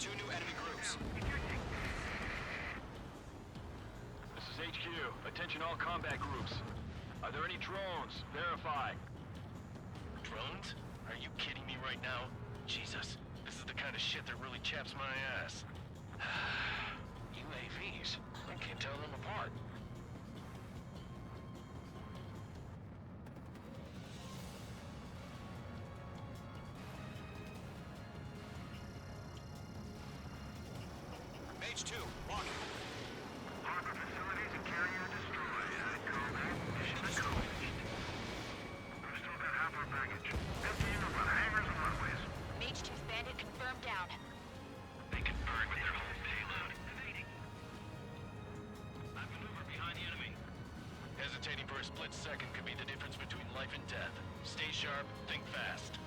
2 new enemy groups. This is HQ. Attention all combat groups. Are there any drones? Verify. Drones? Are you kidding me right now? Jesus, this is the kind of shit that really chaps my ass. UAVs? I can't tell them apart. Mage 2, walking. Harbor facilities and carrier destroyed. Mission accomplished. We've still got half our baggage. Emptying of our hangars and runways. Mage 2's bandit confirmed down. They can burn with their whole payload. Evading. I maneuver behind the enemy. Hesitating for a split second could be the difference between life and death. Stay sharp, think fast.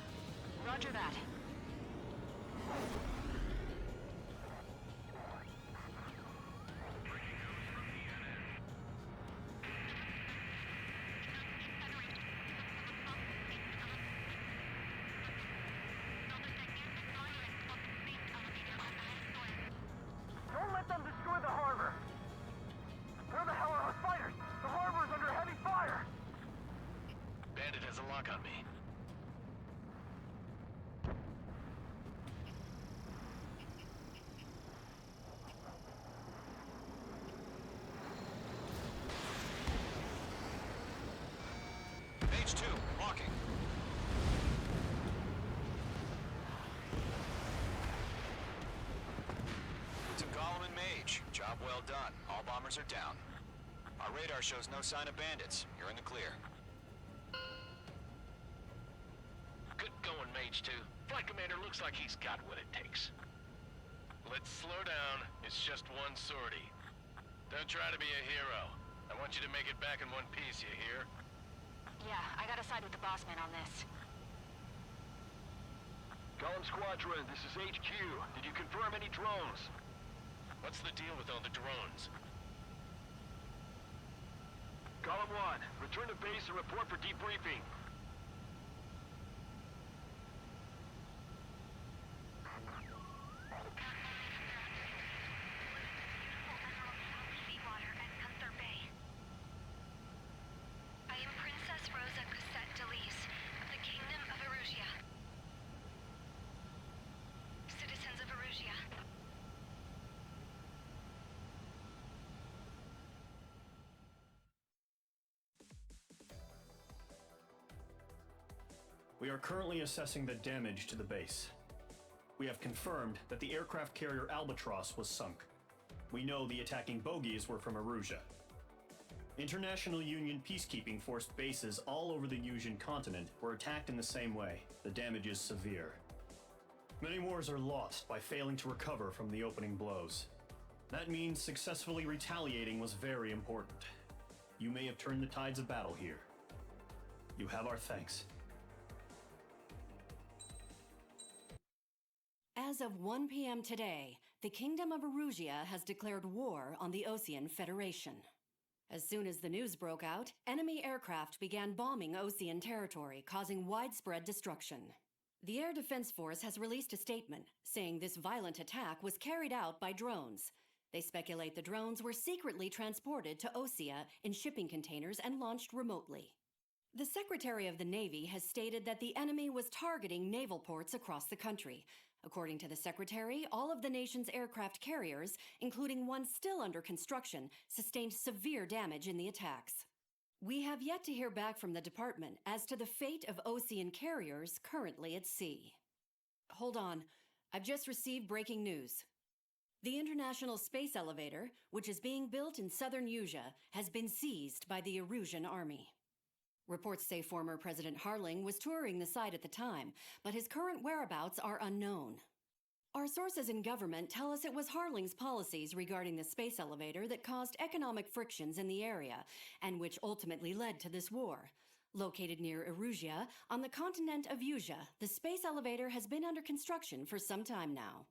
Roger that. Don't let them destroy the harbor! Where the hell are our fighters? The harbor is under heavy fire! Bandit has a lock on me. Mage 2, walking. To Golem and Mage, job well done. All bombers are down. Our radar shows no sign of bandits. You're in the clear. Good going, Mage 2. Flight Commander looks like he's got what it takes. Let's slow down. It's just one sortie. Don't try to be a hero. I want you to make it back in one piece, you hear? Yeah, I gotta side with the boss man on this. Golem Squadron, this is HQ. Did you confirm any drones? What's the deal with all the drones? Golem 1, return to base and report for debriefing. Seawater at Gunther Bay. I am Princess Rosa Cosette Delise of the Kingdom of Erusia. Citizens of Erusia. We are currently assessing the damage to the base. We have confirmed that the aircraft carrier Albatross was sunk. We know the attacking bogies were from Erusia. International Union peacekeeping force bases all over the Yusian continent were attacked in the same way. The damage is severe. Many wars are lost by failing to recover from the opening blows. That means successfully retaliating was very important. You may have turned the tides of battle here. You have our thanks. As of 1 p.m. today, the Kingdom of Erusia has declared war on the Osean Federation. As soon as the news broke out, enemy aircraft began bombing Osean territory, causing widespread destruction. The Air Defense Force has released a statement saying this violent attack was carried out by drones. They speculate the drones were secretly transported to Osea in shipping containers and launched remotely. The Secretary of the Navy has stated that the enemy was targeting naval ports across the country. According to the Secretary, all of the nation's aircraft carriers, including one still under construction, sustained severe damage in the attacks. We have yet to hear back from the department as to the fate of Osean carriers currently at sea. Hold on, I've just received breaking news. The International Space Elevator, which is being built in southern Yusia, has been seized by the Erusian army. Reports say former President Harling was touring the site at the time, but his current whereabouts are unknown. Our sources in government tell us it was Harling's policies regarding the space elevator that caused economic frictions in the area, and which ultimately led to this war. Located near Erusia, on the continent of Yusia, the space elevator has been under construction for some time now.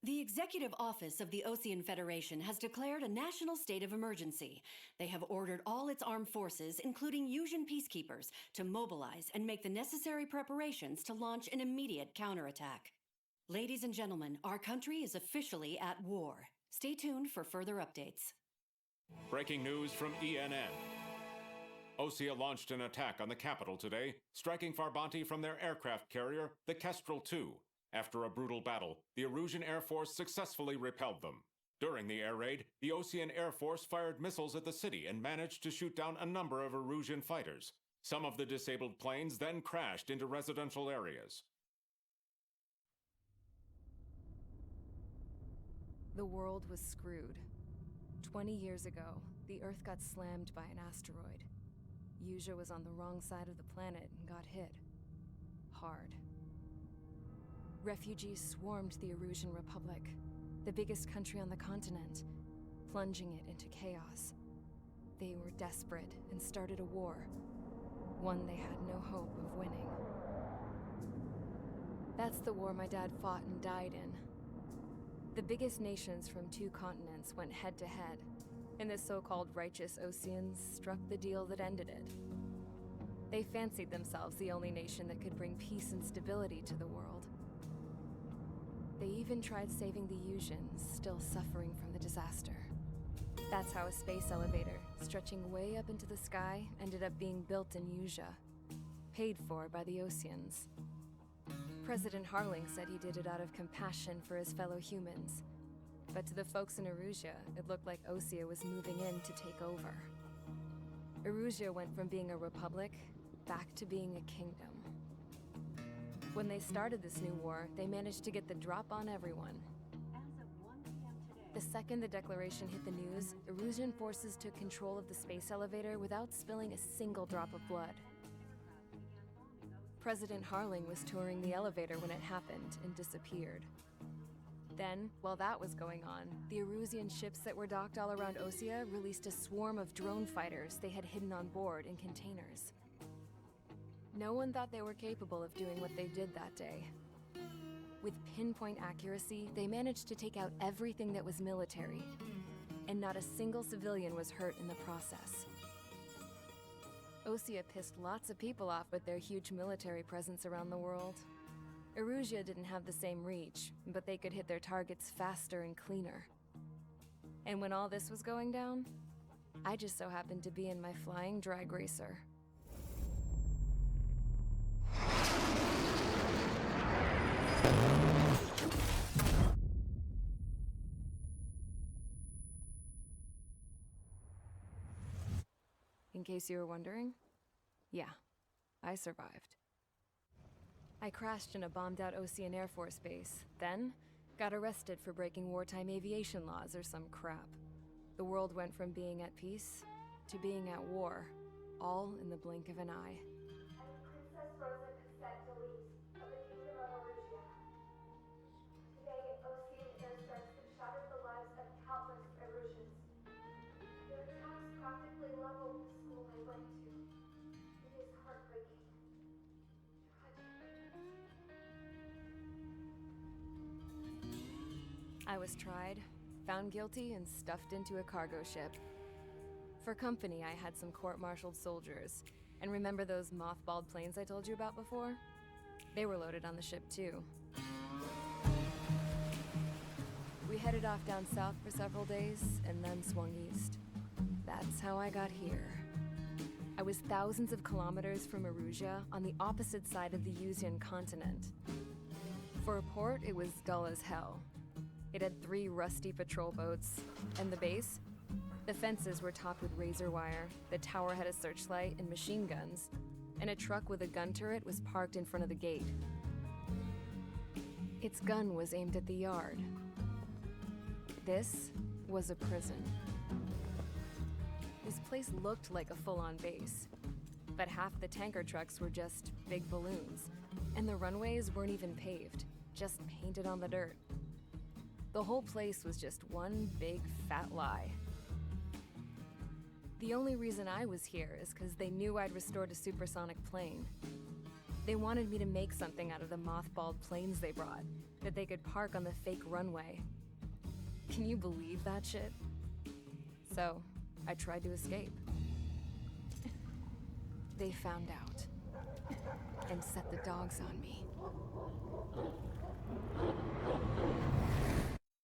The Executive Office of the Osean Federation has declared a national state of emergency. They have ordered all its armed forces, including Yusian peacekeepers, to mobilize and make the necessary preparations to launch an immediate counterattack. Ladies and gentlemen, our country is officially at war. Stay tuned for further updates. Breaking news from ENN. Osea launched an attack on the capital today, striking Farbanti from their aircraft carrier, the Kestrel II. After a brutal battle, the Erusian Air Force successfully repelled them. During the air raid, the Osean Air Force fired missiles at the city and managed to shoot down a number of Erusian fighters. Some of the disabled planes then crashed into residential areas. The world was screwed. 20 years ago, the Earth got slammed by an asteroid. Usea was on the wrong side of the planet and got hit. Hard. Refugees swarmed the Erusian Republic, the biggest country on the continent, plunging it into chaos. They were desperate and started a war, one they had no hope of winning. That's the war my dad fought and died in. The biggest nations from 2 continents went head-to-head, and the so-called righteous Oseans struck the deal that ended it. They fancied themselves the only nation that could bring peace and stability to the world. They even tried saving the Usians, still suffering from the disaster. That's how a space elevator, stretching way up into the sky, ended up being built in Usea, paid for by the Oseans. President Harling said he did it out of compassion for his fellow humans. But to the folks in Erusia, it looked like Osea was moving in to take over. Erusia went from being a republic back to being a kingdom. When they started this new war, they managed to get the drop on everyone. The second the declaration hit the news, Erusian forces took control of the space elevator without spilling a single drop of blood. President Harling was touring the elevator when it happened and disappeared. Then, while that was going on, the Erusian ships that were docked all around Osea released a swarm of drone fighters they had hidden on board in containers. No one thought they were capable of doing what they did that day. With pinpoint accuracy, they managed to take out everything that was military, and not a single civilian was hurt in the process. Osea pissed lots of people off with their huge military presence around the world. Erusia didn't have the same reach, but they could hit their targets faster and cleaner. And when all this was going down, I just so happened to be in my flying drag racer. In case you were wondering, yeah, I survived. I crashed in a bombed-out Osean Air Force base, then got arrested for breaking wartime aviation laws or some crap. The world went from being at peace to being at war, all in the blink of an eye. Princess Rosa Cassette Delise of the Kingdom of Erusia. Today, Osean airstrikes have shattered the lives of countless Erusians. Their attacks practically leveled the school I went to. It is heartbreaking. Tragic. I was tried, found guilty, and stuffed into a cargo ship. For company, I had some court-martialed soldiers. And remember those mothballed planes I told you about before? They were loaded on the ship too. We headed off down south for several days, and then swung east. That's how I got here. I was thousands of kilometers from Erusia, on the opposite side of the Usian continent. For a port, it was dull as hell. It had 3 rusty patrol boats, and the base? The fences were topped with razor wire, the tower had a searchlight and machine guns, and a truck with a gun turret was parked in front of the gate. Its gun was aimed at the yard. This was a prison. This place looked like a full-on base, but half the tanker trucks were just big balloons, and the runways weren't even paved, just painted on the dirt. The whole place was just one big fat lie. The only reason I was here is because they knew I'd restored a supersonic plane. They wanted me to make something out of the mothballed planes they brought, that they could park on the fake runway. Can you believe that shit? So, I tried to escape. They found out, and set the dogs on me.